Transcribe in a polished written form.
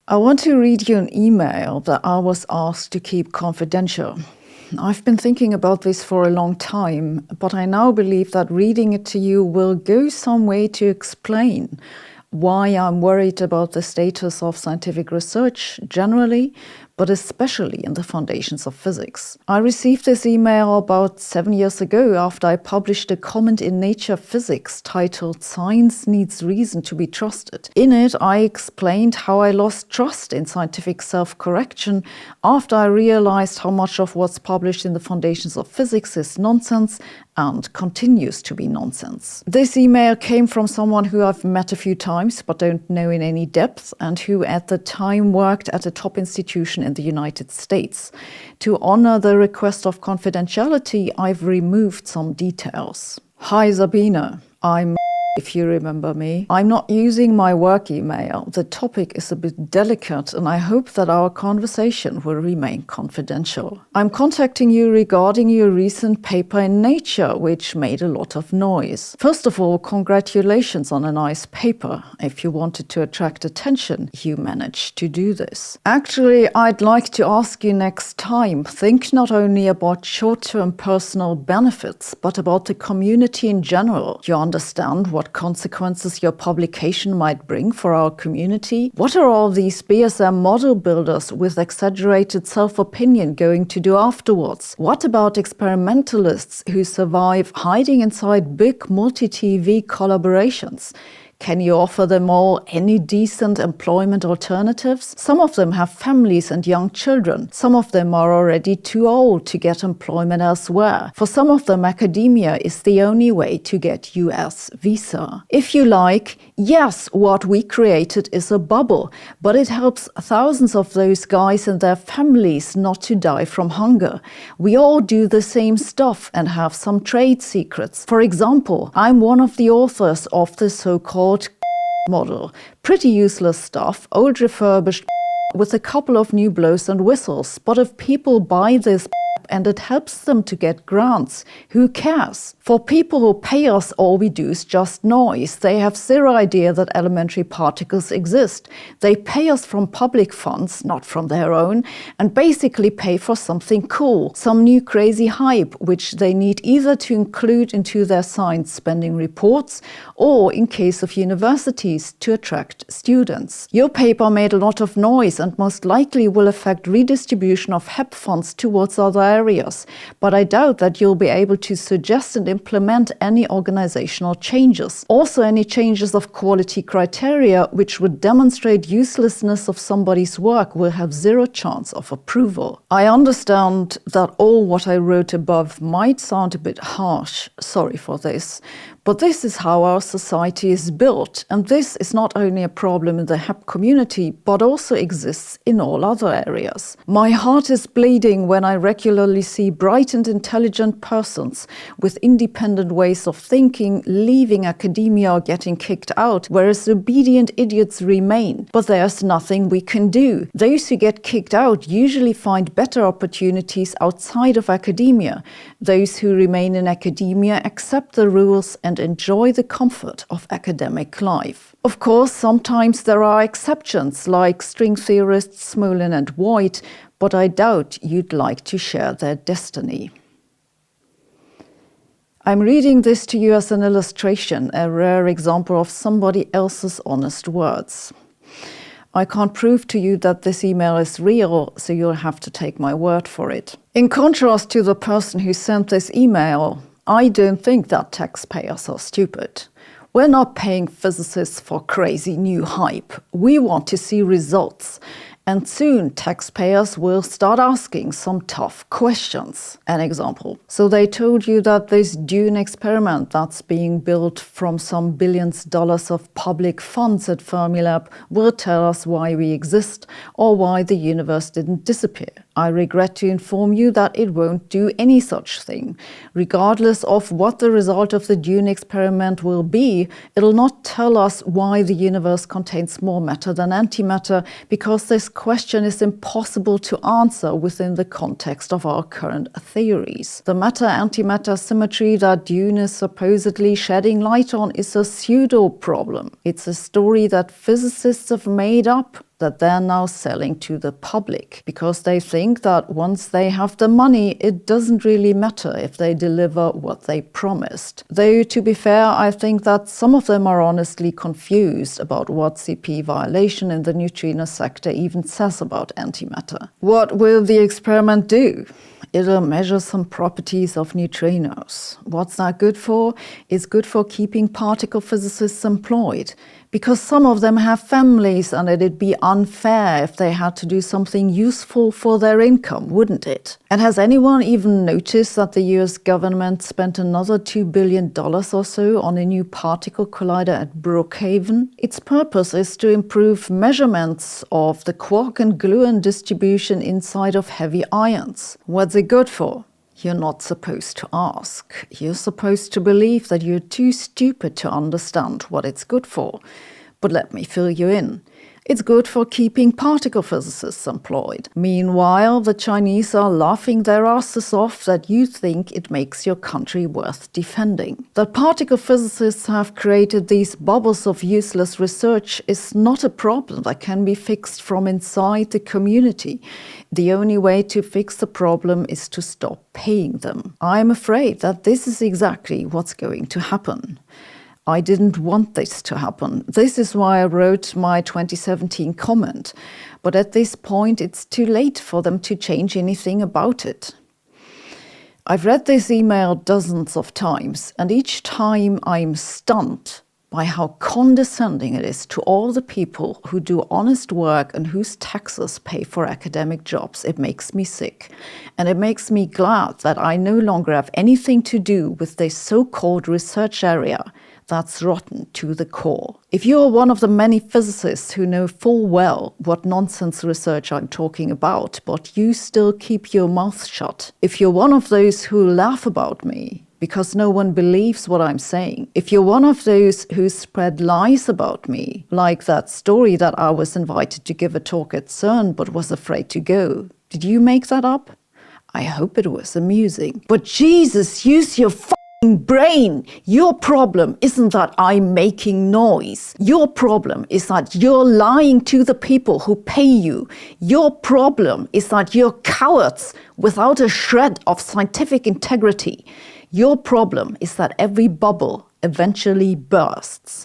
I want to read you an email that I was asked to keep confidential. I've been thinking about this for a long time, but I now believe that reading it to you will go some way to explain why I'm worried about the status of scientific research generally, but especially in the foundations of physics. I received this email about 7 years ago after I published a comment in Nature Physics titled "Science Needs Reason to be Trusted." In it, I explained how I lost trust in scientific self-correction after I realized how much of what's published in the foundations of physics is nonsense and continues to be nonsense. This email came from someone who I've met a few times but don't know in any depth, and who at the time worked at a top institution in the United States. To honor the request of confidentiality, I've removed some details. Hi Sabine, I'm if you remember me. I'm not using my work email. The topic is a bit delicate and I hope that our conversation will remain confidential. I'm contacting you regarding your recent paper in Nature, which made a lot of noise. First of all, congratulations on a nice paper. If you wanted to attract attention, you managed to do this. Actually, I'd like to ask you next time, think not only about short-term personal benefits, but about the community in general. You understand what consequences your publication might bring for our community? What are all these BSM model builders with exaggerated self-opinion going to do afterwards? What about experimentalists who survive hiding inside big multi-TV collaborations? Can you offer them all any decent employment alternatives? Some of them have families and young children. Some of them are already too old to get employment elsewhere. For some of them, academia is the only way to get US visa. If you like, yes, what we created is a bubble, but it helps thousands of those guys and their families not to die from hunger. We all do the same stuff and have some trade secrets. For example, I'm one of the authors of the so-called model. Pretty useless stuff, old refurbished with a couple of new blows and whistles. But if people buy this and it helps them to get grants, who cares? For people who pay us, all we do is just noise. They have zero idea that elementary particles exist. They pay us from public funds, not from their own, and basically pay for something cool, some new crazy hype, which they need either to include into their science spending reports or, in case of universities, to attract students. Your paper made a lot of noise and most likely will affect redistribution of HEP funds towards other areas, but I doubt that you'll be able to suggest and implement any organizational changes. Also, any changes of quality criteria which would demonstrate uselessness of somebody's work will have zero chance of approval. I understand that all what I wrote above might sound a bit harsh, sorry for this, but this is how our society is built, and this is not only a problem in the HEP community, but also exists in all other areas. My heart is bleeding when I regularly see bright and intelligent persons with independent ways of thinking leaving academia or getting kicked out, whereas obedient idiots remain. But there's nothing we can do. Those who get kicked out usually find better opportunities outside of academia. Those who remain in academia accept the rules and enjoy the comfort of academic life. Of course, sometimes there are exceptions, like string theorists Smolin and White, but I doubt you'd like to share their destiny. I'm reading this to you as an illustration, a rare example of somebody else's honest words. I can't prove to you that this email is real, so you'll have to take my word for it. In contrast to the person who sent this email, I don't think that taxpayers are stupid. We're not paying physicists for crazy new hype. We want to see results. And soon taxpayers will start asking some tough questions. An example. So they told you that this Dune experiment that's being built from some billions of dollars of public funds at Fermilab will tell us why we exist or why the universe didn't disappear. I regret to inform you that it won't do any such thing. Regardless of what the result of the Dune experiment will be, it'll not tell us why the universe contains more matter than antimatter, because this question is impossible to answer within the context of our current theories. The matter-antimatter symmetry that Dune is supposedly shedding light on is a pseudo-problem. It's a story that physicists have made up that they're now selling to the public because they think that once they have the money, it doesn't really matter if they deliver what they promised. Though, to be fair, I think that some of them are honestly confused about what CP violation in the neutrino sector even says about antimatter. What will the experiment do? It'll measure some properties of neutrinos. What's that good for? It's good for keeping particle physicists employed, because some of them have families and it'd be unfair if they had to do something useful for their income, wouldn't it? And has anyone even noticed that the US government spent another $2 billion or so on a new particle collider at Brookhaven? Its purpose is to improve measurements of the quark and gluon distribution inside of heavy ions. What's it good for? You're not supposed to ask. You're supposed to believe that you're too stupid to understand what it's good for. But let me fill you in. It's good for keeping particle physicists employed. Meanwhile, the Chinese are laughing their asses off that you think it makes your country worth defending. That particle physicists have created these bubbles of useless research is not a problem that can be fixed from inside the community. The only way to fix the problem is to stop paying them. I'm afraid that this is exactly what's going to happen. I didn't want this to happen. This is why I wrote my 2017 comment. But at this point, it's too late for them to change anything about it. I've read this email dozens of times, and each time I'm stunned by how condescending it is to all the people who do honest work and whose taxes pay for academic jobs. It makes me sick. And it makes me glad that I no longer have anything to do with this so-called research area that's rotten to the core. If you are one of the many physicists who know full well what nonsense research I'm talking about, but you still keep your mouth shut, if you're one of those who laugh about me because no one believes what I'm saying, if you're one of those who spread lies about me, like that story that I was invited to give a talk at CERN but was afraid to go, did you make that up? I hope it was amusing. But Jesus, use your brain. Your problem isn't that I'm making noise. Your problem is that you're lying to the people who pay you. Your problem is that you're cowards without a shred of scientific integrity. Your problem is that every bubble eventually bursts.